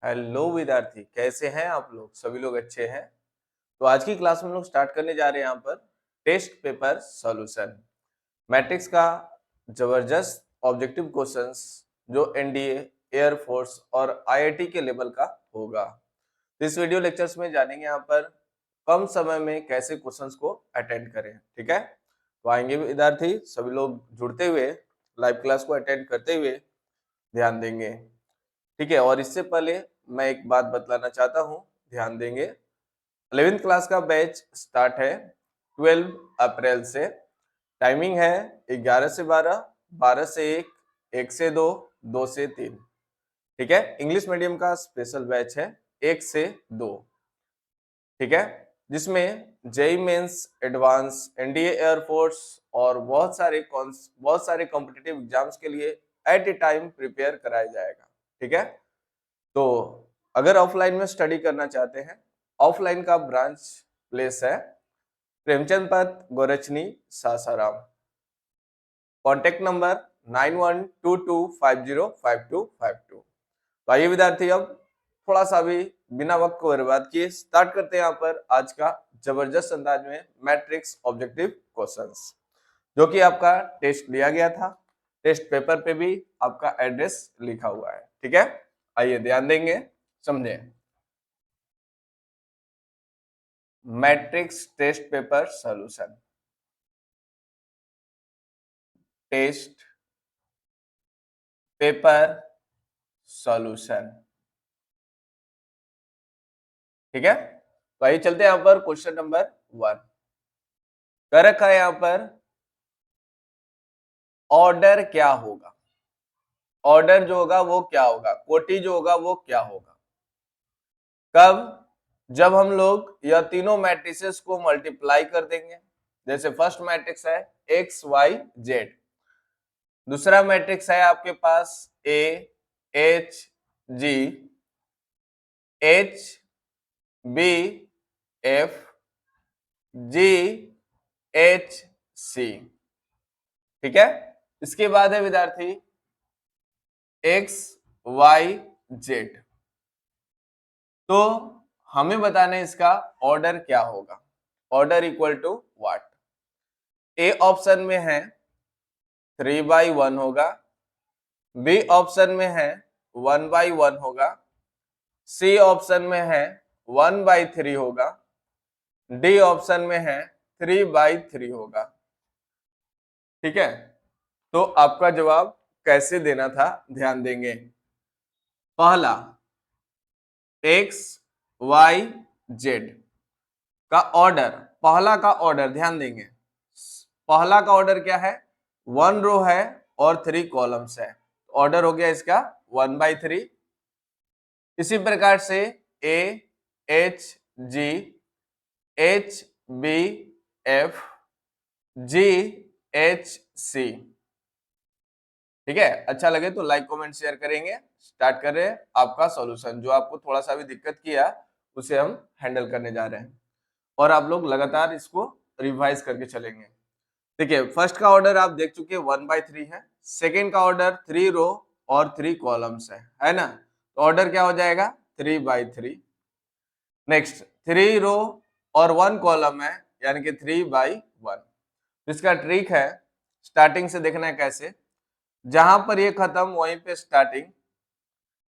Hello विद्यार्थी, कैसे हैं आप लोग? सभी लोग अच्छे हैं। तो आज की क्लास में हम लोग स्टार्ट करने जा रहे हैं यहाँ पर टेस्ट पेपर सॉल्यूशन। मैट्रिक्स का जबरदस्त ऑब्जेक्टिव क्वेश्चंस जो एनडीए, एयरफोर्स और आईआईटी के लेवल का होगा। तो इस वीडियो लेक्चर्स में जानेंगे यहाँ पर कम समय में कैसे क्वेश्चंस को अटेंड करें। ठीक है, तो आएंगे विद्यार्थी सभी लोग जुड़ते हुए लाइव क्लास को अटेंड करते हुए ध्यान देंगे। ठीक है, और इससे पहले मैं एक बात बतलाना चाहता हूँ, ध्यान देंगे। 11th क्लास का बैच स्टार्ट है 12 अप्रैल से। टाइमिंग है 11 से 12, 12 से 1, 1 से 2, 2 से 3। ठीक है, इंग्लिश मीडियम का स्पेशल बैच है 1 से 2। ठीक है, जिसमें JEE Mains, advance, NDA, air force और बहुत सारे कॉम्पिटिटिव एग्जाम्स के लिए एट ए टाइम प्रिपेयर कराया जाएगा। ठीक है, तो अगर ऑफलाइन में स्टडी करना चाहते हैं, ऑफलाइन का ब्रांच प्लेस है प्रेमचंद पथ, गोरचनी, सासाराम। Contact number 9122505252। तो आइए विद्यार्थी, अब थोड़ा सा भी बिना वक्त को बर्बाद किए स्टार्ट करते हैं यहाँ पर आज का जबरदस्त अंदाज में मैट्रिक्स ऑब्जेक्टिव क्वेश्चंस, जो कि आपका टेस्ट लिया गया था। टेस्ट पेपर पे भी आपका एड्रेस लिखा हुआ है। ठीक है, आइए ध्यान देंगे, समझें। Matrix test paper solution, test paper solution. ठीक है, तो आइए चलते हैं यहाँ पर क्वेश्चन नंबर 1। कर रखा है यहाँ पर ऑर्डर क्या होगा। ऑर्डर जो होगा वो क्या होगा, कोटि जो होगा वो क्या होगा। कब? जब हम लोग यह तीनों मैट्रिसेस को मल्टीप्लाई कर देंगे। जैसे फर्स्ट मैट्रिक्स है एक्स वाई जेड, दूसरा मैट्रिक्स है आपके पास A H G H B F G H C. ठीक है, इसके बाद है विद्यार्थी एक्स वाई जेड। तो हमें बताना है इसका ऑर्डर क्या होगा। Order equal to what? A option में है 3/1 होगा, बी ऑप्शन में है 1/1 होगा, सी ऑप्शन में है 1/3 होगा, डी ऑप्शन में है 3/3 होगा। ठीक है, तो आपका जवाब कैसे देना था ध्यान देंगे। पहला एक्स वाई जेड का ऑर्डर, पहला का ऑर्डर ध्यान देंगे। पहला का ऑर्डर क्या है? 1 रो है और 3 कॉलम्स है। ऑर्डर हो गया इसका 1/3। इसी प्रकार से A H G H B F G H C. ठीक है, अच्छा लगे तो लाइक कमेंट शेयर करेंगे। स्टार्ट कर रहे हैं आपका सॉल्यूशन। जो आपको थोड़ा सा भी दिक्कत किया उसे हम हैंडल करने जा रहे हैं और आप लोग लगातार इसको रिवाइज करके चलेंगे। देखिए, फर्स्ट का ऑर्डर आप देख चुके हैं 1/3 है। सेकेंड का ऑर्डर 3 रो और 3 कॉलम्स है ना? तो ऑर्डर क्या हो जाएगा? 3/3। नेक्स्ट 3 रो और 1 कॉलम है, यानी कि 3/1। इसका ट्रिक है, स्टार्टिंग से देखना है कैसे। जहां पर ये खत्म वहीं पे स्टार्टिंग,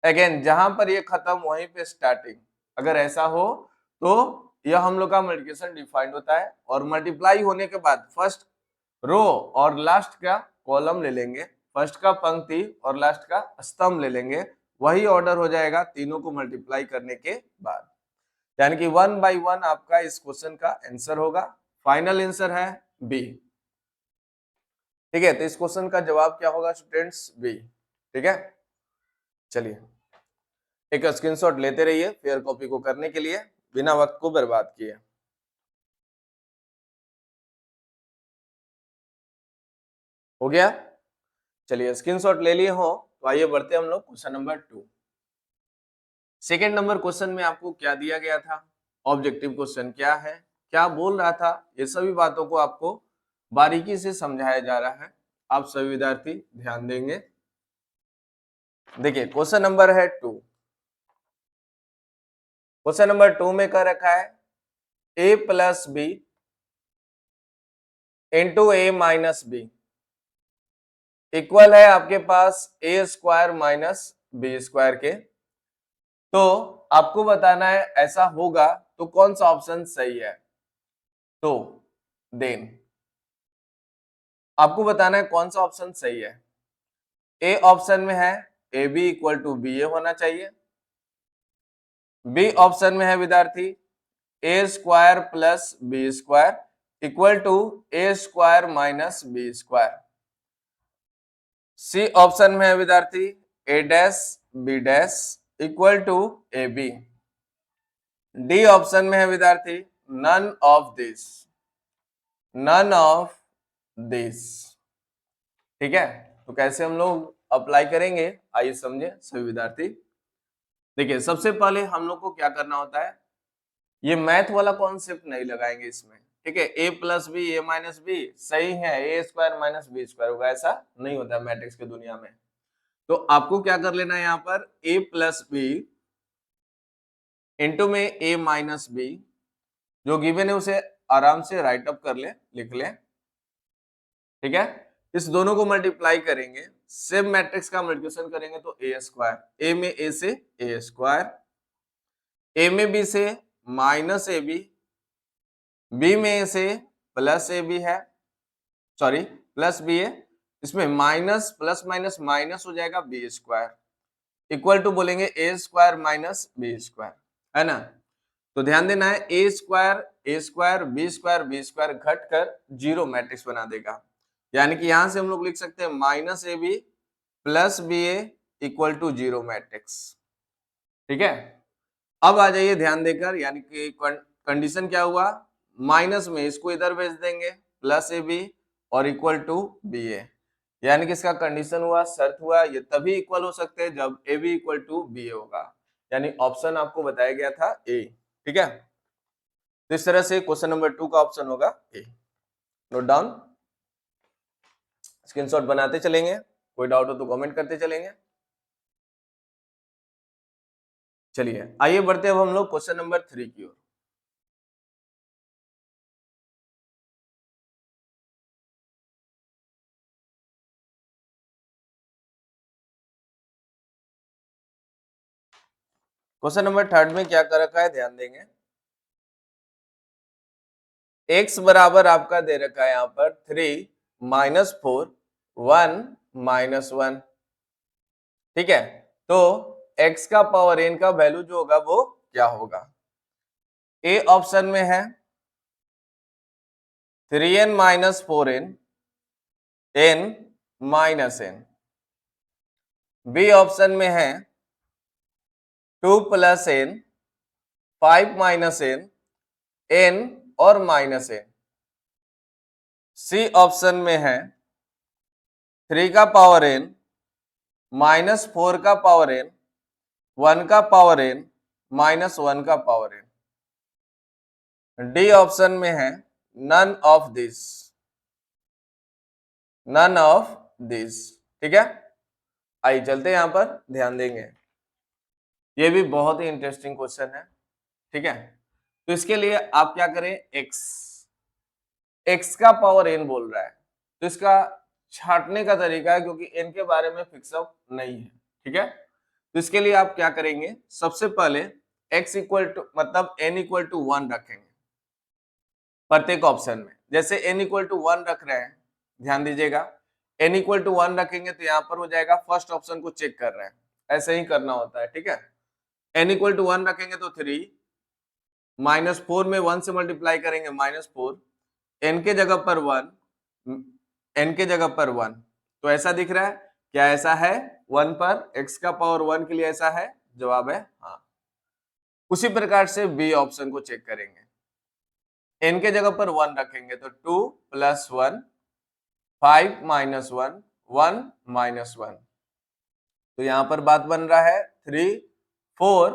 अगेन जहां पर ये खत्म वहीं पे स्टार्टिंग। अगर ऐसा हो तो यह हम लोग का मल्टीप्लिकेशन डिफाइंड होता है। और मल्टीप्लाई होने के बाद फर्स्ट रो और लास्ट का कॉलम ले लेंगे, फर्स्ट का पंक्ति और लास्ट का स्तंभ ले लेंगे, वही ऑर्डर हो जाएगा तीनों को मल्टीप्लाई करने के बाद। यानी कि 1/1 आपका इस क्वेश्चन का आंसर होगा। फाइनल आंसर है बी। ठीक है, तो इस क्वेश्चन का जवाब क्या होगा स्टूडेंट्स? बी। ठीक है, चलिए एक स्क्रीनशॉट लेते रहिए फेयर कॉपी को करने के लिए बिना वक्त को बर्बाद किए। हो गया? चलिए स्क्रीनशॉट ले लिए हो तो आइए बढ़ते हम लोग question number 2। Second number question में आपको क्या दिया गया था, ऑब्जेक्टिव क्वेश्चन क्या है, क्या बोल रहा था, ये सभी बातों को आपको बारीकी से समझाया जा रहा है। आप सभी विद्यार्थी ध्यान देंगे। देखिए क्वेश्चन नंबर है 2। क्वेश्चन नंबर 2 में कह रखा है a plus B into A minus B equal है आपके पास A square minus B square के। तो आपको बताना है ऐसा होगा तो कौन सा ऑप्शन सही है। तो देन आपको बताना है कौन सा ऑप्शन सही है। ए ऑप्शन में है A B equal to B A होना चाहिए। बी ऑप्शन में है विद्यार्थी A square plus B square equal to A square minus B square. C option में है विद्यार्थी A dash B dash equal to A B. D option में है विद्यार्थी none of this, none of this. ठीक है, तो कैसे हम लोग अप्लाई करेंगे आइए समझे सभी विद्यार्थी। देखिए सबसे पहले हम लोग को क्या करना होता है, ये मैथ वाला कॉन्सेप्ट नहीं लगाएंगे इसमें। ठीक है, ए प्लस बी ए माइनस बी सही है, ए स्क्वायर माइनस बी स्क्वायर होगा, ऐसा नहीं होता मैट्रिक्स की दुनिया में। तो आपको क्या कर लेना है, यहाँ पर ए प्लस बी इंटू में ए माइनस बी जो गिवन है उसे आराम से राइट अप कर ले, लिख ले। ठीक है, इस दोनों को मल्टीप्लाई करेंगे, सेम मैट्रिक्स का मल्टीप्लिकेशन करेंगे तो ए स्क्वायर, ए में ए से ए स्क्वायर, ए में बी से माइनस ए बी, बी में ए से प्लस ए बी है, सॉरी प्लस बी ए, इसमें माइनस प्लस माइनस माइनस हो जाएगा बी स्क्वायर इक्वल टू बोलेंगे ए स्क्वायर माइनस बी स्क्वायर, है ना। तो ध्यान देना है ए स्क्वायर बी स्क्वायर घट कर जीरो मैट्रिक्स बना देगा, यानी कि यहां से हम लोग लिख सकते हैं minus A B plus B A equal to zero matrix. ठीक है, अब आ जाइए ध्यान देकर, यानी कि कंडीशन क्या हुआ, माइनस में इसको इधर भेज देंगे प्लस ए बी और इक्वल टू बी ए, यानी कि इसका कंडीशन हुआ, शर्त हुआ, ये तभी इक्वल हो सकते हैं जब A B equal to B A होगा, यानी ऑप्शन आपको बताया गया था ए। ठीक है, तो इस तरह से क्वेश्चन नंबर 2 का ऑप्शन होगा ए। नोट डाउन, स्क्रीनशॉट बनाते चलेंगे, कोई डाउट हो तो कमेंट करते चलेंगे। चलिए आइए बढ़ते अब हम लोग क्वेश्चन नंबर 3 की ओर। क्वेश्चन नंबर 3 में क्या कर रखा है ध्यान देंगे। x बराबर आपका दे रखा है यहां पर 3 माइनस 4 1 माइनस 1। ठीक है, तो x का पावर n का वैल्यू जो होगा वो क्या होगा। ए ऑप्शन में है 3n minus 4n n minus n। B option में है 2 plus n 5 minus n n और माइनस n। सी ऑप्शन में है 3 का पावर n माइनस 4 का पावर n 1 का पावर n माइनस 1 का पावर n। डी ऑप्शन में है none of this, none of this. ठीक है, आइए चलते हैं, यहां पर ध्यान देंगे, ये भी बहुत ही इंटरेस्टिंग क्वेश्चन है। ठीक है, तो इसके लिए आप क्या करें, x का पावर n बोल रहा है तो इसका छांटने का तरीका है, क्योंकि n के बारे में फिक्सअप नहीं है। ठीक है, तो इसके लिए आप क्या करेंगे, सबसे पहले x इक्वल टू मतलब n इक्वल टू 1 रखेंगे प्रत्येक ऑप्शन में। जैसे n इक्वल टू 1 रख रहे हैं, ध्यान दीजिएगा, n इक्वल टू 1 रखेंगे तो यहाँ पर हो जाएगा फर्स्ट ऑप्शन को चेक कर रहे हैं, ऐसे ही करना होता है। ठीक है, n इक्वल टू 1 रखेंगे तो 3 माइनस 4 में 1 से मल्टीप्लाई करेंगे माइनस 4, n के जगह पर 1, n के जगह पर 1, तो ऐसा दिख रहा है, क्या ऐसा है 1 पर, x का पावर 1 के लिए ऐसा है, जवाब है हाँ। उसी प्रकार से बी ऑप्शन को चेक करेंगे, n के जगह पर 1 रखेंगे तो 2 प्लस 1 5 माइनस 1 1 माइनस 1, तो यहां पर बात बन रहा है 3 4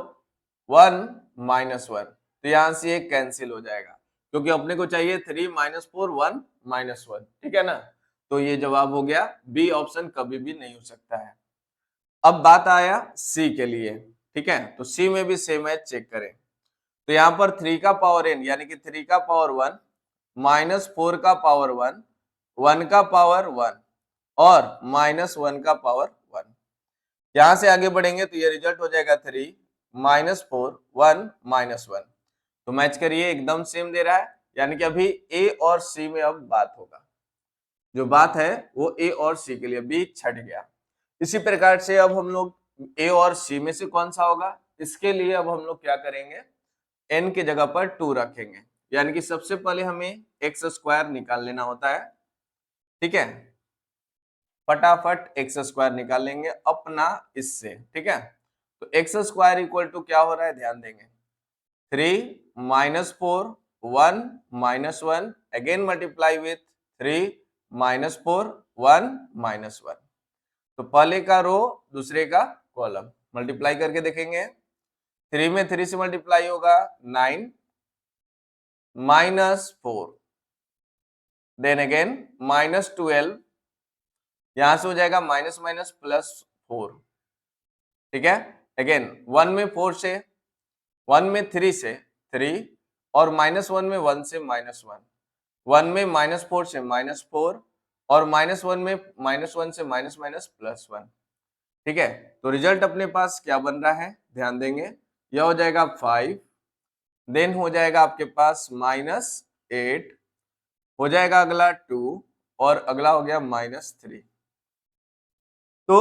1 माइनस 1, तो यहां से ये कैंसिल हो जाएगा, क्योंकि अपने को चाहिए 3 माइनस 4 1 माइनस 1। ठीक है ना, तो ये जवाब हो गया, बी ऑप्शन कभी भी नहीं हो सकता है। अब बात आया सी के लिए। ठीक है, तो सी में भी सेम है, चेक करें। तो यहाँ पर 3 का पावर n यानी कि 3 का पावर 1 माइनस 4 का पावर 1, 1 का पावर 1 और माइनस 1 का पावर 1। यहां से आगे बढ़ेंगे तो ये रिजल्ट हो जाएगा 3 माइनस 4 1 माइनस 1। तो मैच करिए, एकदम सेम दे रहा है, यानी कि अभी ए और सी में अब बात होगा। जो बात है वो ए और सी के लिए, बी छट गया। इसी प्रकार से अब हम लोग ए और सी में से कौन सा होगा, इसके लिए अब हम लोग क्या करेंगे, n की जगह पर 2 रखेंगे, यानी कि सबसे पहले हमें एक्स स्क्वायर निकाल लेना होता है। ठीक है, फटाफट एक्स स्क्वायर निकाल लेंगे अपना इससे। ठीक है, तो एक्स स्क्वायर इक्वल टू क्या हो रहा है, ध्यान देंगे, 3 minus 4 1 minus 1 again multiply with 3 minus 4 1 minus 1। तो पहले का रो दूसरे का कॉलम मल्टीप्लाई करके देखेंगे। 3 में 3 से मल्टीप्लाई होगा 9 माइनस 4, देन अगेन माइनस 12, यहां से हो जाएगा माइनस माइनस प्लस 4। ठीक है, अगेन 1 में 4 से, 1 में 3 से 3 और माइनस 1 में 1 से माइनस 1, 1 में माइनस 4 से माइनस 4 और माइनस 1 में माइनस 1 से माइनस माइनस प्लस 1। ठीक है, तो रिजल्ट अपने पास क्या बन रहा है, ध्यान देंगे, यह हो जाएगा 5, देन हो जाएगा आपके पास माइनस 8, हो जाएगा अगला 2 और अगला हो गया माइनस 3। तो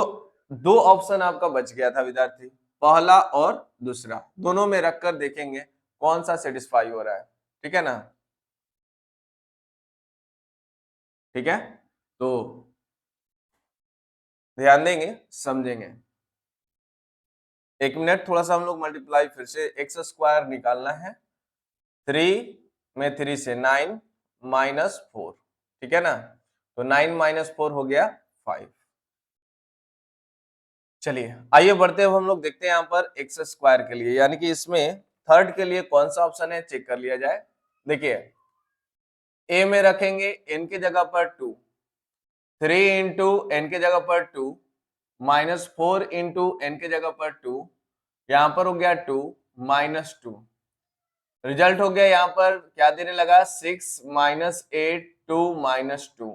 दो ऑप्शन आपका बच गया था विद्यार्थी, पहला और दूसरा, दोनों में रखकर देखेंगे कौन सा सेटिस्फाई हो रहा है। ठीक है ना, ठीक है, तो ध्यान देंगे, समझेंगे। एक मिनट, थोड़ा सा हम लोग मल्टीप्लाई फिर से, एक्स स्क्वायर निकालना है, 3 में 3 से 9 माइनस 4। ठीक है ना, तो 9 माइनस 4 हो गया 5। चलिए आइए बढ़ते हैं, हम लोग देखते हैं यहाँ पर एक्स स्क्वायर के लिए, यानी कि इसमें थर्ड के लिए कौन सा ऑप्शन है, चेक कर लिया जाए। देखिए, ए में रखेंगे n की जगह पर 2, 3 इंटू एन की जगह पर 2 माइनस 4 इंटू एन की जगह पर 2, यहां पर हो गया 2 माइनस 2। रिजल्ट हो गया यहाँ पर क्या देने लगा, 6 माइनस 8 2 माइनस 2।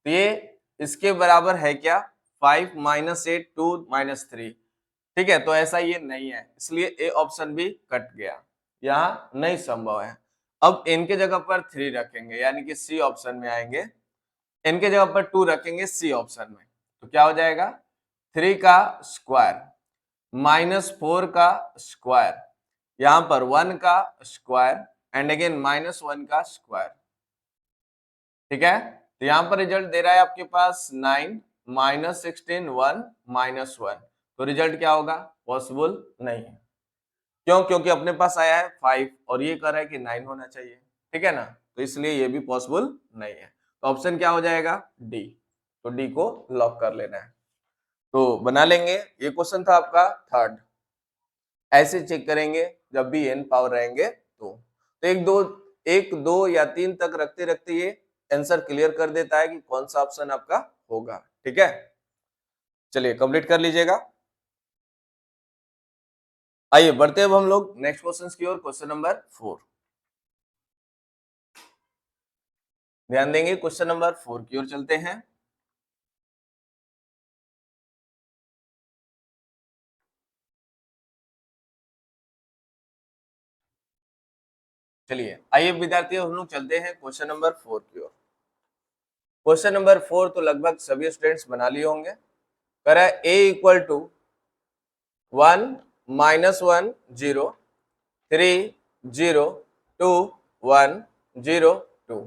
तो ये इसके बराबर है क्या, 5 माइनस 8 2 माइनस 3। ठीक है, तो ऐसा ये नहीं है, इसलिए ए ऑप्शन भी कट गया, यहाँ नहीं संभव है। अब n की जगह पर 3 रखेंगे, यानी कि सी ऑप्शन में आएंगे, n की जगह पर 2 रखेंगे सी ऑप्शन में, तो क्या हो जाएगा, 3 का स्क्वायर माइनस 4 का स्क्वायर, यहां पर 1 का स्क्वायर एंड अगेन माइनस 1 का स्क्वायर। ठीक है, तो यहां पर रिजल्ट दे रहा है आपके पास 9 माइनस 16 1 माइनस 1। तो रिजल्ट क्या होगा, पॉसिबल नहीं है। क्यों, क्योंकि अपने पास आया है 5 और ये कह रहा है कि 9 होना चाहिए। ठीक है ना, तो इसलिए ये भी पॉसिबल नहीं है। तो ऑप्शन क्या हो जाएगा, डी। तो डी को लॉक कर लेना है। तो बना लेंगे, ये क्वेश्चन था आपका थर्ड। ऐसे चेक करेंगे जब भी n पावर रहेंगे तो एक दो या 3 तक रखते रखते ये आंसर क्लियर कर देता है कि कौन सा ऑप्शन आपका होगा। ठीक है, चलिए कंप्लीट कर लीजिएगा। आइए बढ़ते हैं अब हम लोग नेक्स्ट क्वेश्चन की ओर, क्वेश्चन नंबर 4। ध्यान देंगे, क्वेश्चन नंबर 4 की ओर चलते हैं। चलिए आइए विद्यार्थी, हम लोग चलते हैं क्वेश्चन नंबर 4 की ओर। क्वेश्चन नंबर 4 तो लगभग सभी स्टूडेंट्स बना लिए होंगे। कह रहा है a इक्वल टू 1 माइनस 1 0 3 0 2 1 0 2।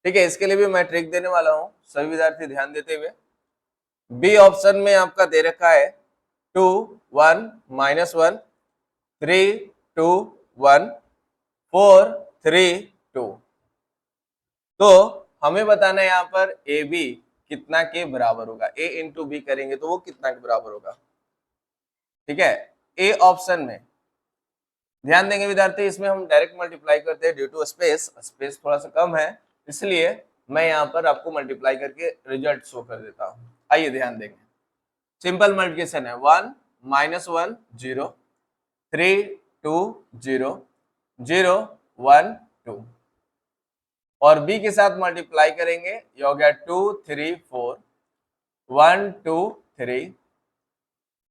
ठीक है, इसके लिए भी मैं ट्रिक देने वाला हूं, सभी विद्यार्थी ध्यान देते हुए। बी ऑप्शन में आपका दे रखा है 2 1 माइनस 1 3 2 1 4 3 2। तो हमें बताना है यहाँ पर ए बी कितना के बराबर होगा, ए इंटू बी करेंगे तो वो कितना के बराबर होगा। ठीक है, ए ऑप्शन में ध्यान देंगे विद्यार्थी, इसमें हम डायरेक्ट मल्टीप्लाई करते हैं ड्यू टू स्पेस, स्पेस थोड़ा सा कम है, इसलिए मैं यहाँ पर आपको मल्टीप्लाई करके रिजल्ट शो कर देता हूँ। आइए ध्यान देंगे, सिंपल मल्टीप्लिकेशन है, 1 माइनस 1 0 3 2 0 0 1 2, और b के साथ मल्टीप्लाई करेंगे, ये हो गया 2 3 4, 1 2 3,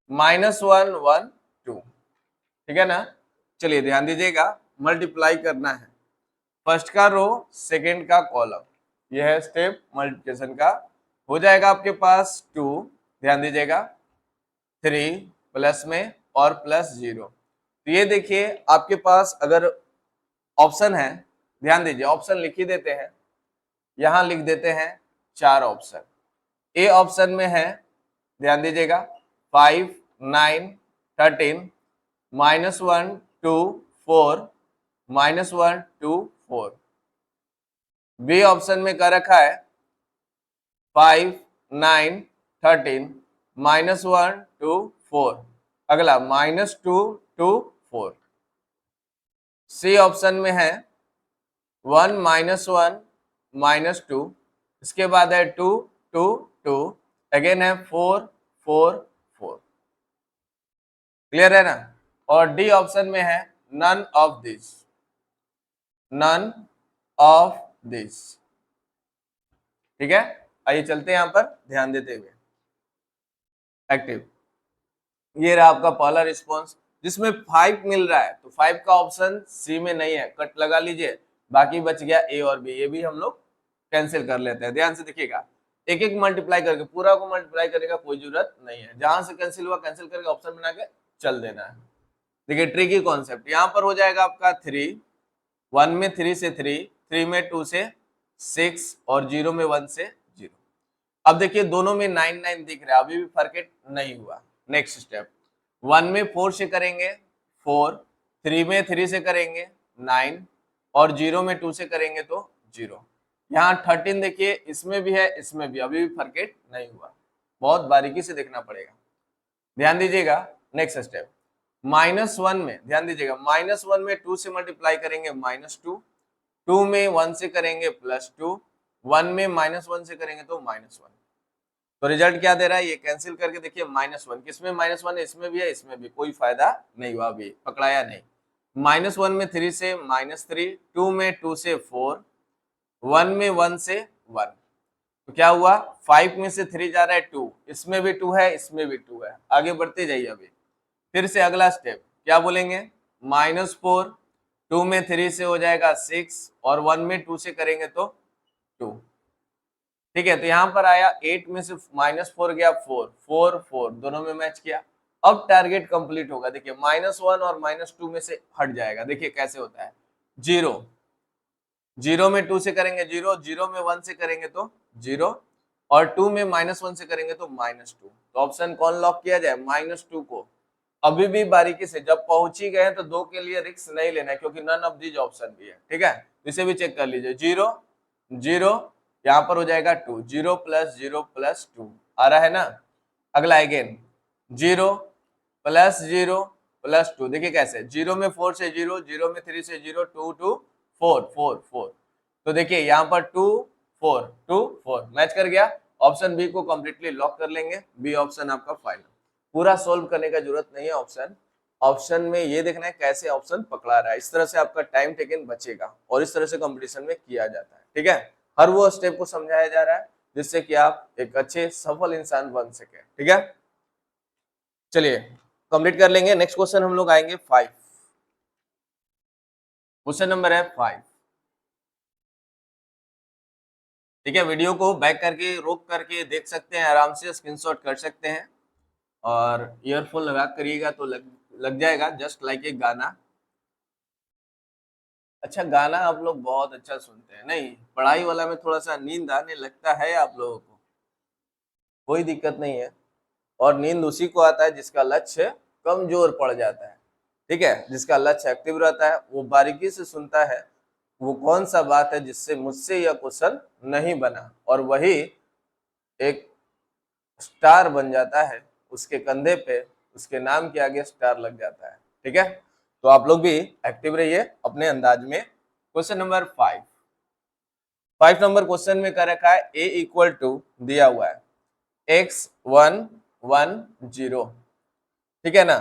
-1 1 2, ठीक है ना। चलिए ध्यान दीजिएगा, मल्टीप्लाई करना है फर्स्ट का रो सेकंड का कॉलम, यह है स्टेप मल्टीप्लिकेशन का। हो जाएगा आपके पास 2, ध्यान दीजिएगा 3 प्लस में और प्लस 0। तो ये देखिए आपके पास अगर ऑप्शन है, ध्यान दीजिए ऑप्शन लिख ही देते हैं, यहां लिख देते हैं 4 ऑप्शन। ए ऑप्शन में है, ध्यान दीजिएगा 5 9 13, -1 2 4, -1 2 4। बी ऑप्शन में कर रखा है 5 9 13, -1 2 4, अगला -2 2 4। सी ऑप्शन में है 1 -1 -2, इसके बाद है 2 2 2, अगेन है 4 4 4। क्लियर है ना। और डी ऑप्शन में है none of this, none of this, ठीक है। आइए चलते हैं यहां पर ध्यान देते हुए एक्टिव। ये रहा आपका पहला रिस्पॉन्स जिसमें 5 मिल रहा है, तो 5 का ऑप्शन सी में नहीं है, कट लगा लीजिए, बाकी बच गया ए और बी, ये भी हम लोग कैंसिल कर लेते हैं। ध्यान से देखिएगा, एक एक मल्टीप्लाई करके, पूरा को मल्टीप्लाई करने का कोई जरूरत नहीं है, जहां से कैंसिल हुआ कैंसिल करके ऑप्शन बना के चल देना है। देखिए ट्रिकी कॉन्सेप्ट, यहाँ पर हो जाएगा आपका 3, 1 में 3 से 3, 3 में 2 से 6 और 0 में 1 से 0। अब देखिए दोनों में 9 9 दिख रहा है, अभी भी फर्क नहीं हुआ। नेक्स्ट स्टेप, 1 में 4 से करेंगे 4, 3 में 3 से करेंगे 9, और 0 में 2 से करेंगे तो 0। यहाँ 13 देखिए, इसमें भी है इसमें भी, अभी भी फर्क नहीं हुआ, बहुत बारीकी से देखना पड़ेगा, ध्यान दीजिएगा। नेक्स्ट स्टेप, -1 में ध्यान दीजिएगा, -1 में 2 से मल्टीप्लाई करेंगे -2, 2 में 1 से करेंगे +2, 1 में -1 से करेंगे तो -1। तो रिजल्ट क्या दे रहा है, ये कैंसिल करके देखिए -1, किसमें -1 है, इसमें भी है इसमें भी, कोई फायदा नहीं हुआ, अभी पकड़ाया नहीं। -1 में 3 से -3, 2 में 2 से 4, 1 में 1 से 1। तो क्या हुआ, 5 में से 3 जा रहा है 2, इसमें भी 2 है इसमें भी 2 है, आगे बढ़ते जाइए। अभी फिर से अगला स्टेप क्या बोलेंगे, -4, 2 में 3 से हो जाएगा 6, और 1 में 2 से करेंगे तो 2, ठीक है। तो यहाँ पर आया 8 में से -4 गया 4 4 4, दोनों में मैच किया। अब टारगेट कंप्लीट होगा, देखिए -1 और -2 में से हट जाएगा, देखिए कैसे होता है। 0 0 में 2 से करेंगे 0, 0 में 1 से करेंगे तो 0, और 2 में -1 से करेंगे तो -2। तो ऑप्शन कौन लॉक किया जाए, -2 को। अभी भी बारीकी से, जब पहुंच ही गए हैं तो 2 के लिए रिस्क नहीं लेना है, क्योंकि नन ऑफ दीज ऑप्शन भी है, ठीक है। इसे भी चेक कर लीजिए, 0 0, यहाँ पर हो जाएगा 2, 0 + 0 + 2 आ रहा है ना। अगला अगेन 0 + 0 + 2, देखिए कैसे, 0 में 4 से 0, 0 में 3 से 0, 2 2 4 4 4। तो देखिए यहाँ पर 2 4 2 4 मैच कर गया। ऑप्शन बी को कंप्लीटली लॉक कर लेंगे, बी ऑप्शन आपका फाइनल। पूरा सोल्व करने का जरूरत नहीं है ऑप्शन, ऑप्शन में ये देखना है कैसे ऑप्शन पकड़ा रहा है, इस तरह से आपका टाइम टेकन बचेगा, और इस तरह से कंपटीशन में किया जाता है, ठीक है। हर वो स्टेप को समझाया जा रहा है जिससे कि आप एक अच्छे सफल इंसान बन सके, ठीक है। चलिए कंप्लीट कर लेंगे। नेक्स्ट क्वेश्चन हम लोग आएंगे 5, क्वेश्चन नंबर है 5, ठीक है। वीडियो को बैक करके रोक करके देख सकते हैं, आराम से स्क्रीनशॉट कर सकते हैं, और ईयरफोन लगा करिएगा तो लग जाएगा, जस्ट लाइक एक गाना। अच्छा गाना आप लोग बहुत अच्छा सुनते हैं, नहीं पढ़ाई वाला में थोड़ा सा नींद आने लगता है आप लोगों को, कोई दिक्कत नहीं है। और नींद उसी को आता है जिसका लक्ष्य कमजोर पड़ जाता है, ठीक है। जिसका लक्ष्य एक्टिव रहता है वो बारीकी से सुनता है, वो कौन सा बात है जिससे मुझसे यह क्वेश्चन नहीं बना, और वही एक स्टार बन जाता है, उसके कंधे पे उसके नाम के आगे स्टार लग जाता है, ठीक है। तो आप लोग भी एक्टिव रहिए अपने अंदाज में। क्वेश्चन नंबर 5, 5 नंबर क्वेश्चन में कर रखा है a = दिया हुआ है x 1 1 0, ठीक है ना।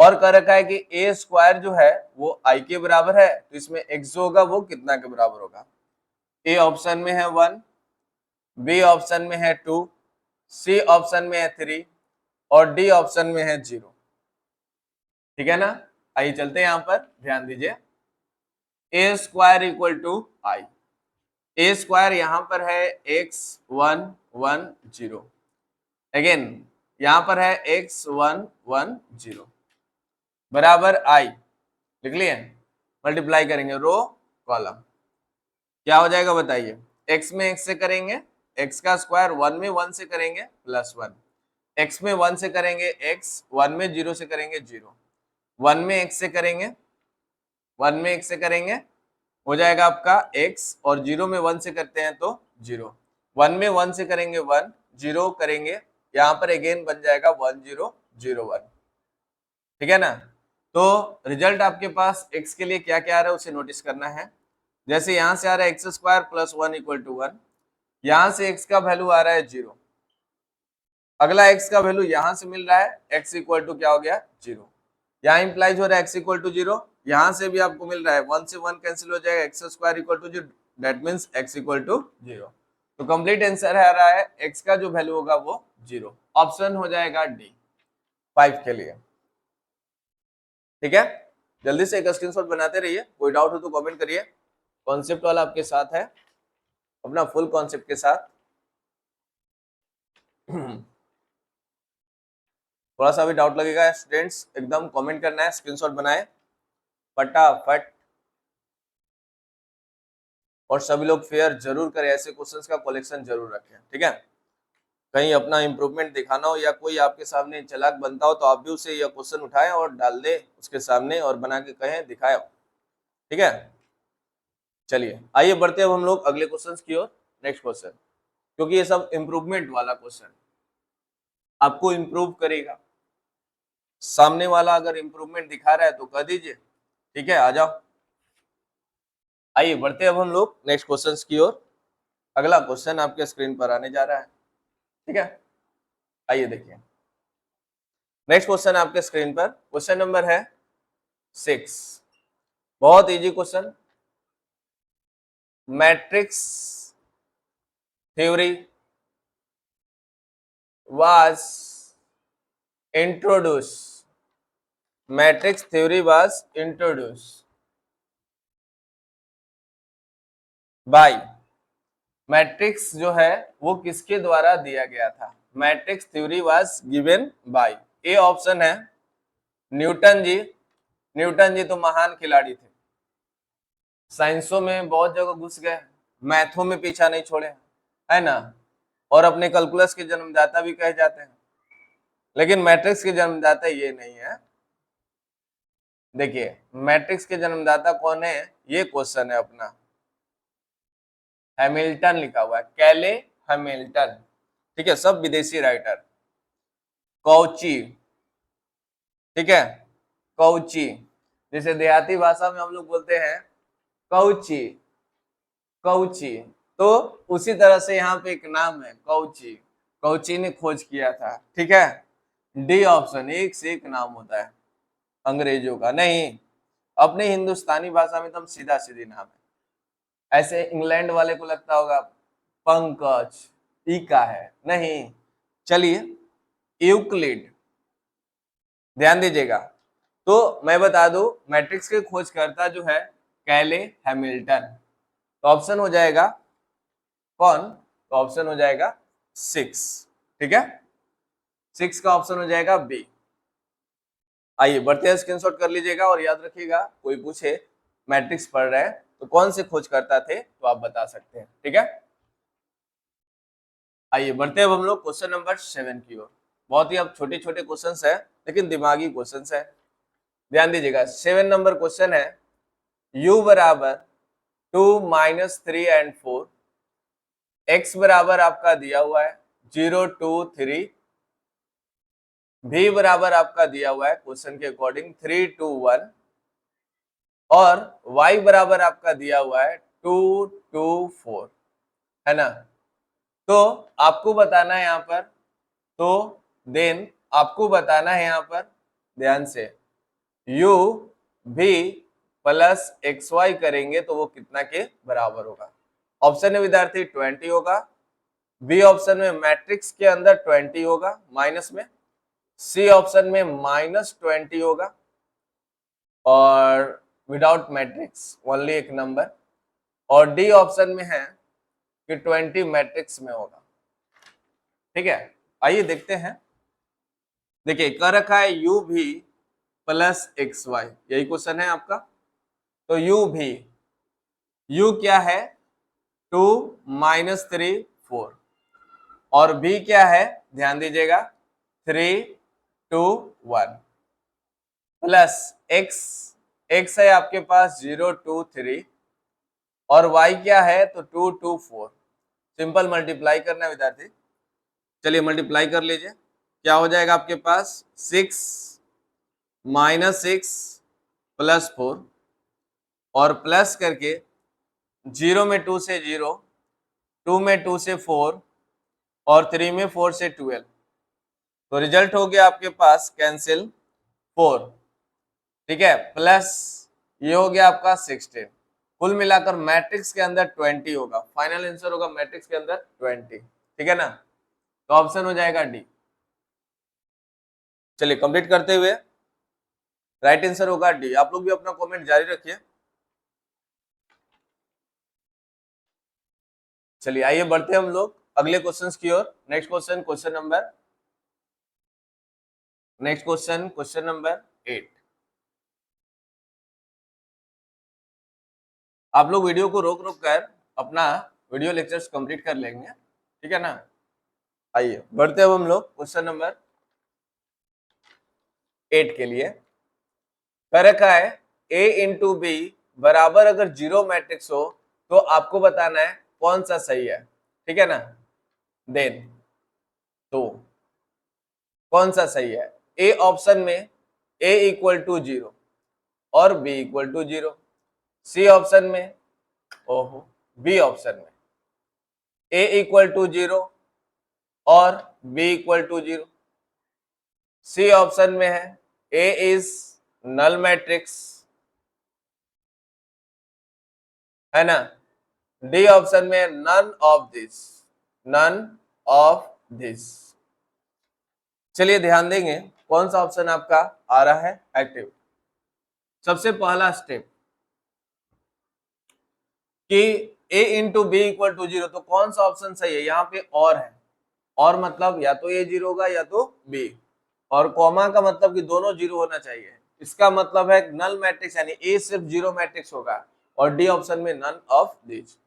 और कह रखा है कि ए स्क्वायर जो है वो आई के बराबर है, तो इसमें एक्स जो होगा वो कितना के बराबर होगा? ए ऑप्शन में है 1, बी ऑप्शन में है 2, सी ऑप्शन में है 3 और डी ऑप्शन में है 0। ठीक है ना? आइए चलते हैं, यहां पर ध्यान दीजिए। A square equal to I, A square यहां पर है x110, अगेन यहां पर है x110 बराबर आई, लिख लिए? मल्टीप्लाई करेंगे रो कॉलम, क्या हो जाएगा बताइए? x में x से करेंगे x का स्क्वायर, 1 में 1 से करेंगे +1, x में 1 से करेंगे x, 1 में 0 से करेंगे 0, 1 में x से करेंगे, 1 में x से करेंगे हो जाएगा आपका x, और 0 में 1 से करते हैं तो 0, 1 में 1 से करेंगे 1, 0 करेंगे यहाँ पर अगेन बन जाएगा 1001। ठीक है ना? तो रिजल्ट आपके पास x के लिए क्या क्या आ रहा है उसे नोटिस करना है। जैसे यहां से आ रहा है X square plus 1 equal to 1, यहां से x का वैल्यू आ रहा है 0, अगला x का वैल्यू यहां से मिल रहा है x इक्वल टू क्या हो गया 0, यहाँ इंप्लाइज हो रहा है x इक्वल टू 0, यहां से भी आपको मिल रहा है 1 से 1 कैंसिल हो जाएगा, X square equal to 0, that means x equal to 0। तो कंप्लीट आंसर आ रहा है x का जो वैल्यू होगा वो 0, ऑप्शन हो जाएगा डी 5 के लिए। ठीक है, जल्दी से एक स्क्रीनशॉट बनाते रहिए, कोई डाउट हो तो कमेंट करिए। कॉन्सेप्ट वाला आपके साथ है, अपना फुल कॉन्सेप्ट के साथ। थोड़ा सा भी डाउट लगेगा स्टूडेंट्स, एकदम कमेंट करना है, स्क्रीनशॉट बनाए फटाफट, और सभी लोग फेयर जरूर करें, ऐसे क्वेश्चंस का कलेक्शन जरूर रखें। ठीक है, कहीं अपना इंप्रूवमेंट दिखाना हो या कोई आपके सामने चालाक बनता हो तो आप भी उसे यह क्वेश्चन उठाएं और डाल दे उसके सामने और बना के कहें दिखाए। ठीक है, चलिए आइए बढ़ते हैं हम लोग अगले क्वेश्चन की ओर। नेक्स्ट क्वेश्चन, क्योंकि ये सब इंप्रूवमेंट वाला क्वेश्चन आपको इंप्रूव करेगा, सामने वाला अगर इंप्रूवमेंट दिखा रहा है तो कह दीजिए। ठीक है, आ जाओ, आइए बढ़ते हैं अब हम लोग नेक्स्ट क्वेश्चन की ओर। अगला क्वेश्चन आपके स्क्रीन पर आने जा रहा है। ठीक है, आइए देखिए, नेक्स्ट क्वेश्चन आपके स्क्रीन पर, क्वेश्चन नंबर है 6, बहुत easy question. Matrix theory was introduced, matrix theory was introduced by, matrix जो है वो किसके द्वारा दिया गया था? Matrix theory was given by, A option है न्यूटन जी। न्यूटन जी तो महान खिलाड़ी थे, साइंसों में बहुत जगह घुस गए, मैथों में पीछा नहीं छोड़े, है ना, और अपने कैलकुलस के जन्मदाता भी कहे जाते हैं, लेकिन मैट्रिक्स के जन्मदाता ये नहीं है। देखिए मैट्रिक्स के जन्मदाता कौन है, ये क्वेश्चन है अपना, हैमिल्टन लिखा हुआ है, कैले हैमिल्टन। ठीक है, सब विदेशी राइटर। कौची, ठीक है, कौची, जैसे देहाती भाषा में हम लोग बोलते हैं कौची, कौची, तो उसी तरह से यहाँ पे एक नाम है कौची, कौची ने खोज किया था। ठीक है, डी ऑप्शन, एक से एक नाम होता है अंग्रेजों का, नहीं अपने हिंदुस्तानी भाषा में तो हम सीधा सीधी नाम है। ऐसे इंग्लैंड वाले को लगता होगा पंकज, ई का है, नहीं। चलिए, यूक्लिड, ध्यान दीजिएगा। तो मैं बता दूं मैट्रिक्स के खोजकर्ता जो है कैले हैमिल्टन, तो ऑप्शन हो जाएगा कौन? तो ऑप्शन हो जाएगा 6। ठीक है, 6 का ऑप्शन हो जाएगा बी। आइए बढ़ते हैं, स्क्रीनशॉट कर लीजिएगा और याद रखिएगा, कोई पूछे मैट्रिक्स पढ़ रहे हैं तो कौन से खोजकर्ता थे तो आप बता सकते हैं। ठीक है, आइए बढ़ते हैं हम लोग क्वेश्चन नंबर 7 की ओर। बहुत ही अब छोटे छोटे क्वेश्चंस है लेकिन दिमागी क्वेश्चंस है, ध्यान दीजिएगा। 7 नंबर क्वेश्चन है, u बराबर 2 - 3 and 4, x बराबर आपका दिया हुआ है 0 2 3, v बराबर आपका दिया हुआ है क्वेश्चन के अकॉर्डिंग 3 2 1, और y बराबर आपका दिया हुआ है 2 2 4, है ना। तो आपको बताना है यहाँ पर, तो देन आपको बताना है यहाँ पर ध्यान से यू भी प्लस एक्स वाई करेंगे तो वो कितना के बराबर होगा। ऑप्शन है विद्यार्थी 20 होगा, बी ऑप्शन में मैट्रिक्स के अंदर 20 होगा माइनस में, सी ऑप्शन में -20 होगा और विदाउट मैट्रिक्स ओनली एक नंबर, और डी ऑप्शन में है कि 20 मैट्रिक्स में होगा। ठीक है, आइए देखते हैं। देखिए कह रखा है यू भी प्लस एक्स वाई, यही क्वेश्चन है आपका। तो यू भी, यू क्या है 2 -3 4, और भी क्या है ध्यान दीजिएगा 3 2 1, प्लस एक्स, एक्स है आपके पास 0 2 3, और y क्या है तो 2 2 4। सिंपल मल्टीप्लाई करना है विद्यार्थी, चलिए मल्टीप्लाई कर लीजिए। क्या हो जाएगा आपके पास 6 -6 +4, और प्लस करके 0 में 2 से 0, 2 में 2 से 4, और 3 में 4 से 12, तो रिजल्ट हो गया आपके पास कैंसिल 4। ठीक है, प्लस ये हो गया आपका 16। कुल मिलाकर मैट्रिक्स के अंदर 20 होगा, फाइनल आंसर होगा मैट्रिक्स के अंदर 20। ठीक है ना, तो ऑप्शन हो जाएगा डी। चलिए कंप्लीट करते हुए राइट आंसर होगा डी। आप लोग भी अपना कमेंट जारी रखिए। चलिए आइए बढ़ते हैं हम लोग अगले क्वेश्चंस की ओर। Next question, question number 8। आप लोग वीडियो को रोक रोक कर अपना वीडियो लेक्चर्स कंप्लीट कर लेंगे। ठीक है ना, आइए बढ़ते हैं हम लोग क्वेश्चन नंबर 8 के लिए। कह रखा है a इंटू बी बराबर अगर जीरो मैट्रिक्स हो तो आपको बताना है कौन सा सही है। ठीक है ना, देन तो कौन सा सही है। ए ऑप्शन में a इक्वल टू 0 और b equal to 0, C option में, ओहो, बी ऑप्शन में a इक्वल टू 0 और b equal to 0, C option में है a इज नल मैट्रिक्स, है ना, डी ऑप्शन में none of this, none of this. चलिए ध्यान देंगे कौन सा ऑप्शन आपका आ रहा है एक्टिव। सबसे पहला स्टेप कि a into B equal to 0, तो कौन सा ऑप्शन सही है। यहाँ पे और है, और मतलब या तो a 0 होगा या तो b, और कॉमा का मतलब कि दोनों 0 होना चाहिए। इसका मतलब है नल मैट्रिक्स, यानी a सिर्फ 0 मैट्रिक्स होगा और डी ऑप्शन में नन ऑफ दिस।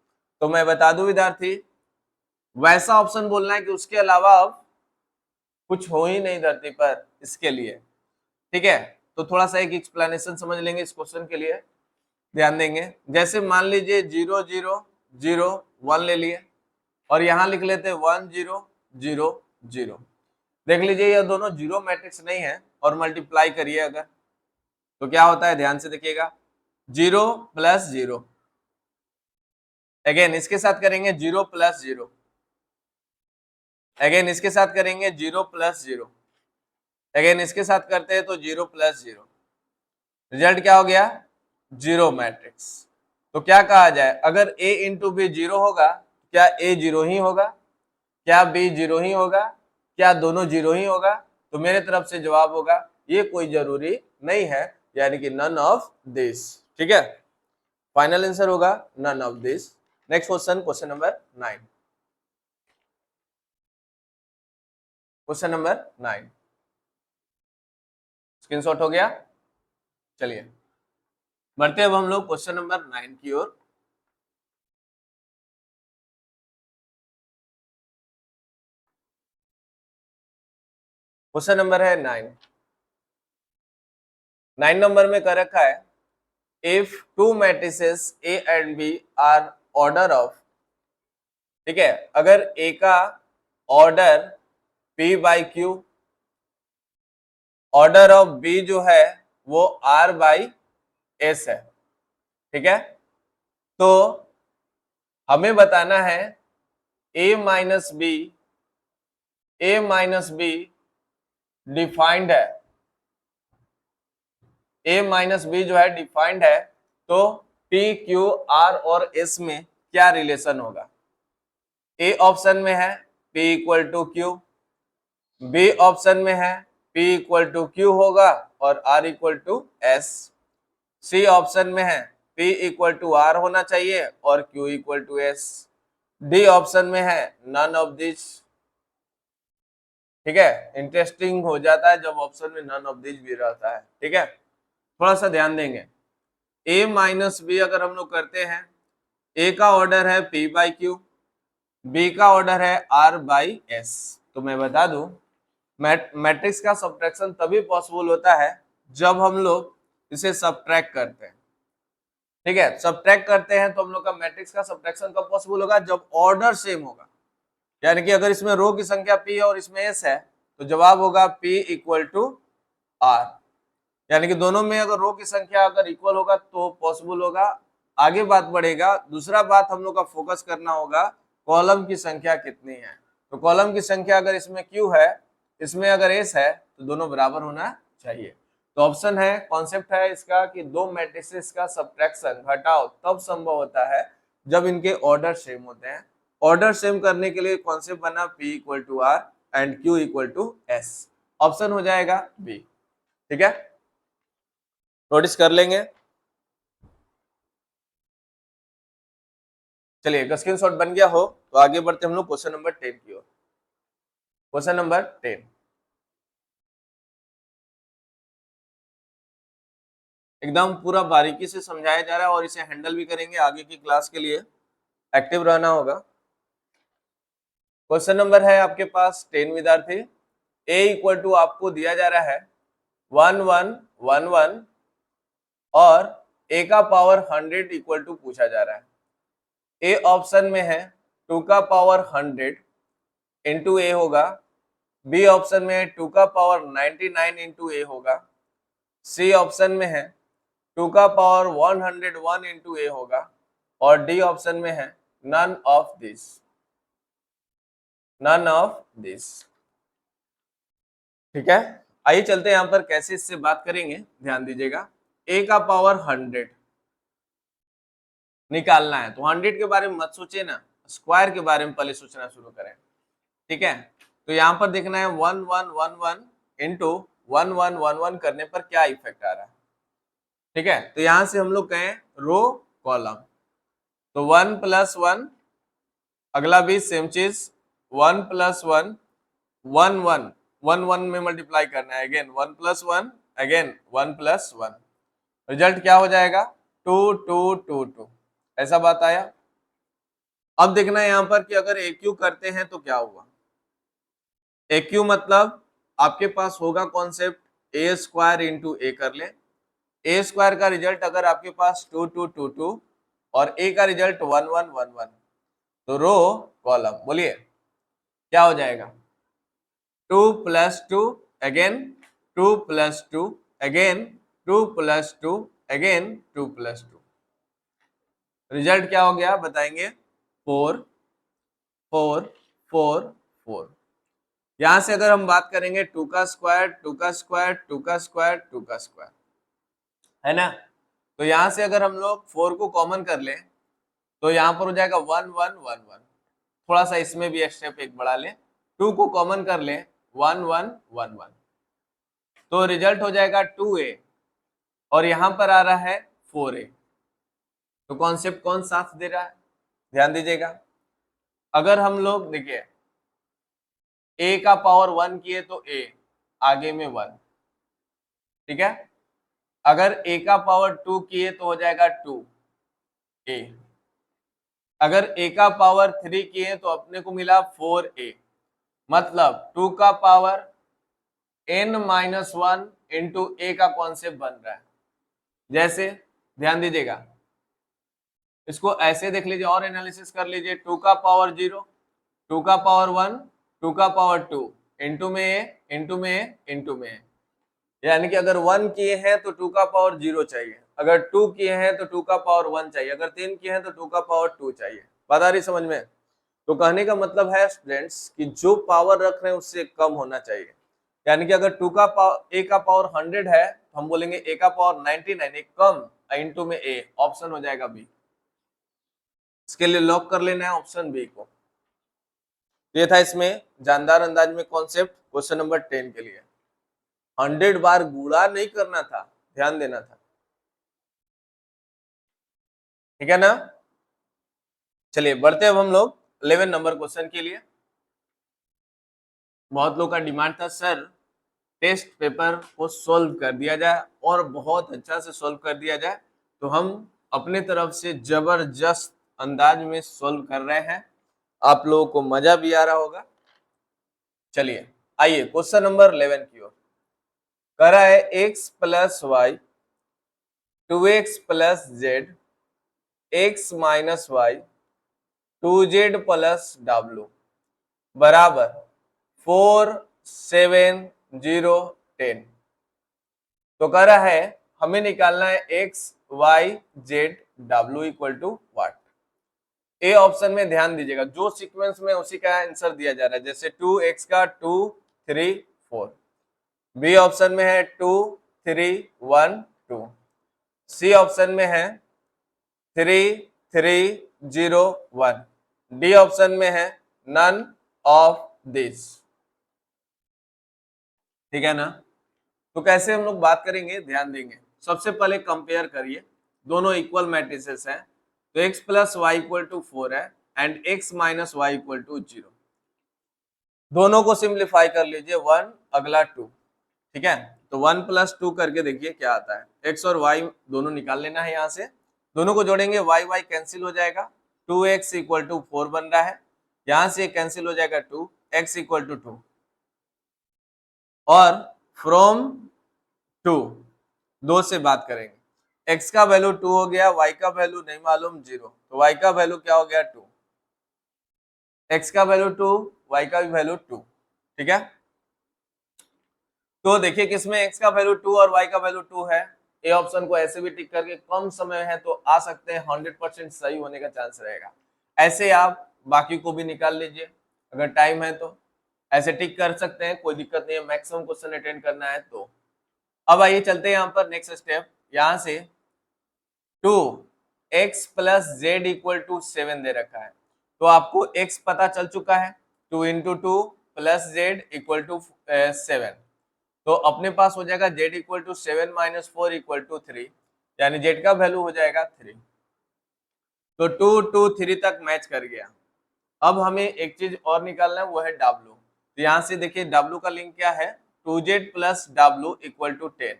तो मैं बता दूं विद्यार्थी, वैसा ऑप्शन बोलना है कि उसके अलावा अब कुछ हो ही नहीं धरती पर इसके लिए। ठीक है, तो थोड़ा सा एक एक्सप्लेनेशन समझ लेंगे इस क्वेश्चन के लिए, ध्यान देंगे। जैसे मान लीजिए 0 0 0 1 ले लिए, और यहां लिख लेते 1 0 0 0। देख लीजिए ये दोनों जीरो मैट्रिक्स नहीं है, और मल्टीप्लाई करिए अगर, तो क्या होता है ध्यान से देखिएगा, 0 प्लस 0, अगेन इसके साथ करेंगे 0 प्लस 0, अगेन इसके साथ करेंगे 0 प्लस 0, अगेन इसके साथ करते हैं तो 0 प्लस 0। रिजल्ट क्या हो गया, जीरो मैट्रिक्स। तो क्या कहा जाए, अगर a इंटू बी 0 होगा, क्या a 0 ही होगा, क्या b 0 ही होगा, क्या दोनों 0 ही होगा। तो मेरे तरफ से जवाब होगा ये कोई जरूरी नहीं है, यानी कि नन ऑफ दिस। ठीक है, फाइनल आंसर होगा none of this. Next question, question number 9। Question number 9 screenshot हो गया। चलिए बढ़ते अब हम लोग क्वेश्चन नंबर 9 की ओर। क्वेश्चन नंबर है 9। 9 नंबर में कर रखा है if two matrices A and B are order of, ठीक है, अगर A का order P by Q, order of B जो है वो R बाई S है। ठीक है, तो हमें बताना है A माइनस बी डिफाइंड है, ए माइनस बी जो है डिफाइंड है, तो पी क्यू आर और एस में क्या रिलेशन होगा? ए ऑप्शन में है P equal to Q, B option में है P इक्वल टू क्यू होगा और R equal to S, C option में है P इक्वल टू आर होना चाहिए और Q equal to S, D option में है नन ऑफ दिस। ठीक है, इंटरेस्टिंग हो जाता है जब ऑप्शन में नन ऑफ दिस भी रहता है। ठीक है, थोड़ा सा ध्यान देंगे। ए माइनस बी अगर हम लोग करते हैं, ए का ऑर्डर है P बाई क्यू, बी का ऑर्डर है R बाई एस। तो मैं बता दूं, मैट्रिक्स का सब्ट्रैक्शन तभी पॉसिबल होता है जब हम लोग इसे सब्ट्रैक्ट करते हैं। ठीक है, सब्ट्रैक्ट करते हैं तो हम लोग का मैट्रिक्स का सब्ट्रैक्शन कब पॉसिबल होगा? जब ऑर्डर सेम होगा। यानी कि अगर इसमें रो की संख्या P है और इसमें S है तो जवाब होगा P इक्वल टू R। यानी कि दोनों में अगर रो की संख्या अगर इक्वल होगा तो पॉसिबल होगा। आगे बात बढ़ेगा, दूसरा बात हम लोग का फोकस करना होगा कॉलम की संख्या कितनी है। तो कॉलम की संख्या अगर इसमें Q है, इसमें अगर S है तो दोनों बराबर होना चाहिए। तो ऑप्शन है, कॉन्सेप्ट है इसका कि दो मैट्रिसेस का सब्ट्रैक्शन घटाव तब संभव होता है जब इनके ऑर्डर सेम होते हैं। ऑर्डर सेम करने के लिए कॉन्सेप्ट बना P equal to R and Q equal to S। Option हो जाएगा बी। ठीक है, नोटिस कर लेंगे। चलिए, एक स्क्रीनशॉट बन गया हो तो आगे बढ़ते हम लोग क्वेश्चन नंबर 10 की ओर। क्वेश्चन नंबर 10 एकदम पूरा बारीकी से समझाया जा रहा है और इसे हैंडल भी करेंगे। आगे की क्लास के लिए एक्टिव रहना होगा। क्वेश्चन नंबर है आपके पास 10 विद्यार्थी। ए इक्वल टू आपको दिया जा रहा है 1111 और ए का पावर 100 इक्वल टू पूछा जा रहा है। ए ऑप्शन में है 2 का पावर 100 इंटू ए होगा, बी ऑप्शन में है 2 का पावर 99 इंटू ए होगा, सी ऑप्शन में है 2 का पावर 101 इंटू ए होगा और डी ऑप्शन में है none of this. None of this. ठीक है, आइए चलते हैं यहाँ पर कैसे इससे बात करेंगे, ध्यान दीजिएगा। ए का पावर 100 निकालना है तो 100 के बारे में मत सोचिए ना, स्क्वायर के बारे में पहले सोचना शुरू करें। ठीक है, तो यहाँ पर देखना है 1111 इंटू 1111 करने पर क्या इफेक्ट आ रहा है। ठीक है, तो यहां से हम लोग कहें रो कॉलम, तो 1 प्लस 1, अगला भी सेम चीज 1 प्लस 1, 1 1 1 1 में मल्टीप्लाई करना है, again 1 plus 1, again 1 plus 1, result क्या हो जाएगा 2 2 2 2। ऐसा बात आया। अब देखना है यहां पर कि अगर ए क्यू करते हैं तो क्या हुआ। ए क्यू मतलब आपके पास होगा कॉन्सेप्ट ए स्क्वायर इंटू ए कर ले। ए स्क्वायर का रिजल्ट अगर आपके पास 2 2 2 2 और ए का रिजल्ट 1 1 1 1, तो रो कॉलम बोलिए क्या हो जाएगा 2 plus 2, again 2 plus 2, again 2 plus 2, again 2 plus 2। Result क्या हो गया बताएंगे 4 4 4 4। यहां से अगर हम बात करेंगे 2 का स्क्वायर 2 का स्क्वायर 2 का स्क्वायर 2 का स्क्वायर, है ना। तो यहां से अगर हम लोग 4 को कॉमन कर लें तो यहां पर हो जाएगा 1 1 1 1। थोड़ा सा इसमें भी एक स्टेप एक बढ़ा लें, 2 को कॉमन कर लें 1 1 1 1, तो रिजल्ट हो जाएगा 2a और यहां पर आ रहा है 4a। तो कॉन्सेप्ट कौन साथ दे रहा है, ध्यान दीजिएगा। अगर हम लोग देखिए a का पावर 1 किए तो a आगे में 1, ठीक है। अगर a का पावर 2 किए तो हो जाएगा 2a। अगर a का पावर 3 किए तो अपने को मिला 4a। मतलब 2 का पावर n माइनस 1 इंटू ए का कॉन्सेप्ट बन रहा है। जैसे ध्यान दीजिएगा, इसको ऐसे देख लीजिए और एनालिसिस कर लीजिए। 2 का पावर 0, 2 का पावर 1, 2 का पावर 2 इंटू में ए, इंटू में ए, इंटू में ए। यानी कि अगर 1 किए हैं तो 2 का पावर 0 चाहिए, अगर 2 किए हैं तो 2 का पावर 1 चाहिए, अगर 3 किए हैं तो 2 का पावर 2 चाहिए। बात आ रही समझ में। तो कहने का मतलब है स्टूडेंट्स कि जो पावर रख रहे हैं उससे कम होना चाहिए। यानी कि अगर 2 का पावर ए का पावर 100 है तो हम बोलेंगे a का पावर 99 एक कम इनटू में a, ऑप्शन हो जाएगा बी। इसके लिए लॉक कर लेना है ऑप्शन बी को। ये था इसमें जानदार अंदाज में कॉन्सेप्ट क्वेश्चन नंबर 10 के लिए। 100 बार गुणा नहीं करना था, ध्यान देना था, ठीक है ना। चलिए बढ़ते अब हम लोग 11 नंबर क्वेश्चन के लिए। बहुत लोग का डिमांड था सर टेस्ट पेपर को सॉल्व कर दिया जाए और बहुत अच्छा से सॉल्व कर दिया जाए, तो हम अपने तरफ से जबरदस्त अंदाज में सॉल्व कर रहे हैं, आप लोगों को मजा भी आ रहा होगा। चलिए आइए क्वेश्चन नंबर 11 की ओर। कह रहा है x plus y 2x plus z x minus y 2z plus डब्ल्यू बराबर 4 7 0 10। तो कह रहा है हमें निकालना है x y z w equal to what. A option में ध्यान दीजिएगा, जो सीक्वेंस में उसी का आंसर दिया जा रहा है, जैसे 2x का 2 3 4, बी ऑप्शन में है 2 3 1 2, सी ऑप्शन में है 3 3 0 1, डी ऑप्शन में है नन ऑफ दिस। ठीक है ना। तो कैसे हम लोग बात करेंगे, ध्यान देंगे। सबसे पहले कंपेयर करिए, दोनों इक्वल मैट्रिसेस हैं, तो x plus y equal to 4 है and x minus y equal to 0। दोनों को सिंप्लीफाई कर लीजिए, 1 अगला 2, ठीक है। तो 1 प्लस 2 करके देखिए क्या आता है। x और y दोनों निकाल लेना है, यहाँ से दोनों को जोड़ेंगे, y y कैंसिल हो जाएगा, 2x इक्वल टू 4 बन रहा है, यहाँ से कैंसिल हो जाएगा 2, x इक्वल टू 2, और फ्रॉम 2 2 से बात करेंगे, x का वैल्यू 2 हो गया, y का वैल्यू नहीं मालूम 0, तो y का वैल्यू क्या हो गया 2, x का वैल्यू 2, y का भी वैल्यू 2, ठीक है। तो देखिए किसमें x का वैल्यू 2 और y का वैल्यू 2 है, ए ऑप्शन को ऐसे भी टिक करके, कम समय है तो आ सकते हैं, 100% सही होने का चांस रहेगा। ऐसे आप बाकी को भी निकाल लीजिए, अगर टाइम है तो ऐसे टिक कर सकते हैं, कोई दिक्कत नहीं है, मैक्सिमम क्वेश्चन अटेंड करना है तो। अब आइए चलते हैं यहाँ पर नेक्स्ट स्टेप, यहाँ से 2x plus z equal to 7 दे रखा है, तो आपको x पता चल चुका है, 2 into 2 plus z equal to 7, तो अपने पास हो जाएगा z equal to 7 minus 4 equal to 3, यानी z का वैल्यू हो जाएगा 3। तो 2 2 3 तक मैच कर गया। अब हमें एक चीज और निकालना है, वो है w। तो यहाँ से देखिए w का लिंक क्या है, 2z plus w equal to 10।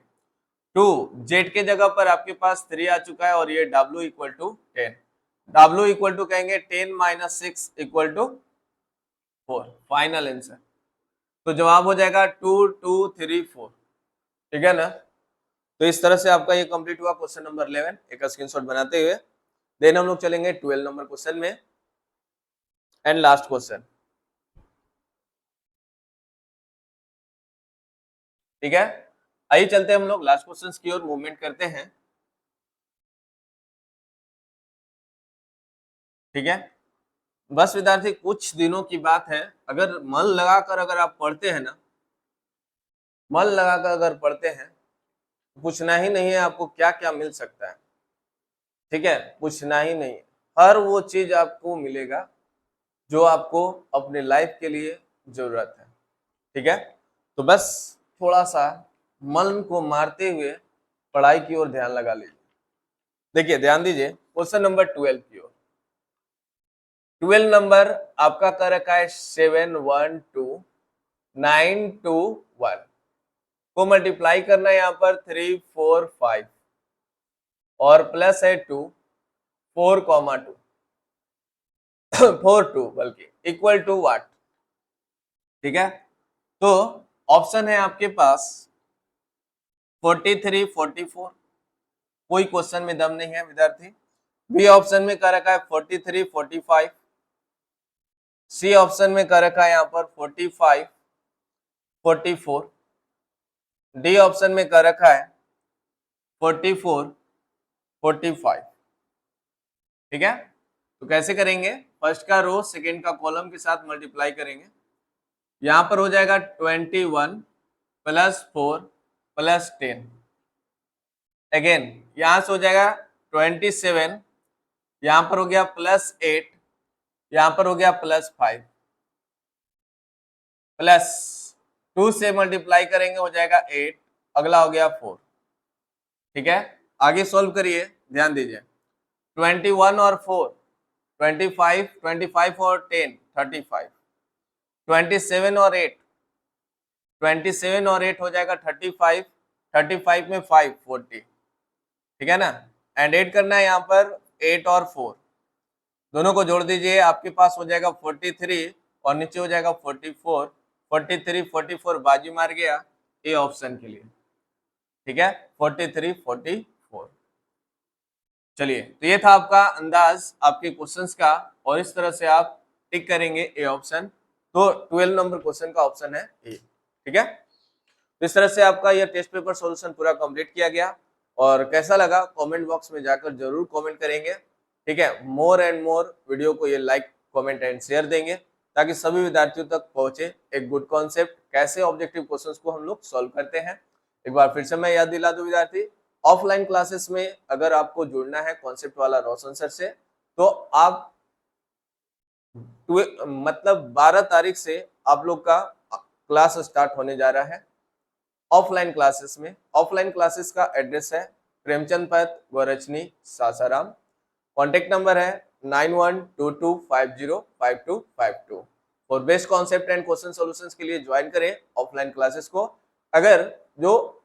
2 z के जगह पर आपके पास 3 आ चुका है और ये w equal to 10, w equal to कहेंगे 10 minus 6 equal to 4, final answer. तो जवाब हो जाएगा 2 2 3 4, ठीक है ना। तो इस तरह से आपका ये कंप्लीट हुआ क्वेश्चन नंबर 11, एक स्क्रीनशॉट बनाते हुए। देन हम लोग चलेंगे 12 नंबर क्वेश्चन में एंड लास्ट क्वेश्चन, ठीक है। आइए चलते हैं हम लोग लास्ट क्वेश्चन की ओर मूवमेंट करते हैं, ठीक है। बस विद्यार्थी कुछ दिनों की बात है, अगर मन लगाकर अगर आप पढ़ते हैं ना, मन लगाकर अगर पढ़ते हैं, पूछना ही नहीं है आपको क्या क्या मिल सकता है, ठीक है, पूछना ही नहीं, हर वो चीज आपको मिलेगा जो आपको अपने लाइफ के लिए जरूरत है, ठीक है। तो बस थोड़ा सा मन को मारते हुए पढ़ाई की ओर ध्यान लगा लीजिए। देखिए ध्यान दीजिए क्वेश्चन नंबर 12 की ओर। 12 नंबर आपका कर रखा है 7 1 2 9 2 1 को मल्टीप्लाई करना है यहाँ पर 3 4 5 और प्लस है 2 4 2 4 2 बल्कि इक्वल टू व्हाट, ठीक है। तो ऑप्शन है आपके पास 43 44, कोई क्वेश्चन में दम नहीं है विद्यार्थी। बी ऑप्शन में कर रखा है 43 45, सी ऑप्शन में कर रखा है यहाँ पर 45 44, डी ऑप्शन में कर रखा है 44 45, ठीक है। तो कैसे करेंगे, फर्स्ट का रो सेकेंड का कॉलम के साथ मल्टीप्लाई करेंगे, यहाँ पर हो जाएगा 21 प्लस 4 प्लस 10, अगेन यहां से हो जाएगा 27, यहां पर हो गया +8, यहां पर हो गया +5, प्लस 2 से मल्टीप्लाई करेंगे हो जाएगा 8, अगला हो गया 4। ठीक है, आगे सॉल्व करिए, ध्यान दीजिए। 21 और 4 25, 25 और 10 35, 27 और 8 27 और 8 हो जाएगा 35, 35 में 5 40। ठीक है ना, एंड 8 करना है यहाँ पर 8 और 4 दोनों को जोड़ दीजिए, आपके पास हो जाएगा 43 और नीचे हो जाएगा 44, 43 44 बाजी मार गया ए ऑप्शन के लिए। ठीक है, 43 44। चलिए, तो ये था आपका अंदाज आपके क्वेश्चंस का, और इस तरह से आप टिक करेंगे ए ऑप्शन। तो 12 नंबर क्वेश्चन का ऑप्शन है ए। ठीक है, तो इस तरह से आपका यह टेस्ट पेपर सॉल्यूशन पूरा कंप्लीट किया गया, और कैसा लगा कमेंट बॉक्स में जाकर जरूर कमेंट करेंगे। ठीक है, मोर एंड मोर वीडियो को ये लाइक कमेंट एंड शेयर देंगे, ताकि सभी विद्यार्थियों तक पहुंचे एक गुड कॉन्सेप्ट, कैसे ऑब्जेक्टिव क्वेश्चंस को हम लोग सॉल्व करते हैं। एक बार फिर से मैं याद दिला दूं विद्यार्थी, ऑफलाइन क्लासेस में अगर आपको जुड़ना है कॉन्सेप्ट वाला रोशन सर से, तो आप मतलब 12 तारीख से आप लोग का क्लास स्टार्ट होने जा रहा है ऑफलाइन क्लासेस में। ऑफलाइन क्लासेस का एड्रेस है प्रेमचंद पथ, गोरचनी, सासाराम। कॉन्टेक्ट नंबर है 9122505252। और best concept and question solutions के लिए ज्वाइन करें ऑफलाइन क्लासेस को। अगर जो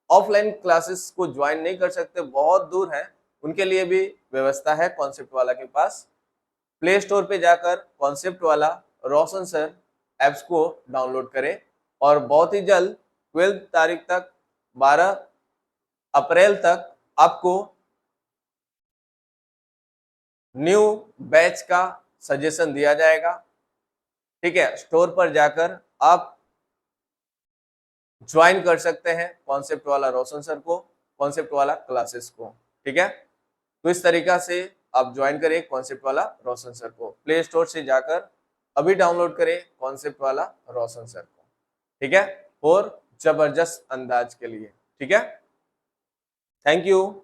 ऑफलाइन क्लासेस को ज्वाइन नहीं कर सकते, बहुत दूर है, उनके लिए भी व्यवस्था है कॉन्सेप्ट वाला के पास। प्ले स्टोर पे जाकर कॉन्सेप्ट वाला रोशन सर एप्स को डाउनलोड करें, और बहुत ही जल्द 12 तारीख तक 12 अप्रैल तक आपको न्यू बैच का सजेशन दिया जाएगा। ठीक है, स्टोर पर जाकर आप ज्वाइन कर सकते हैं कॉन्सेप्ट वाला रोशन सर को, कॉन्सेप्ट वाला क्लासेस को। ठीक है, तो इस तरीका से आप ज्वाइन करें कॉन्सेप्ट वाला रोशन सर को। प्ले स्टोर से जाकर अभी डाउनलोड करें कॉन्सेप्ट वाला रोशन सर को। ठीक है, और जबरदस्त अंदाज के लिए। ठीक है, थैंक यू।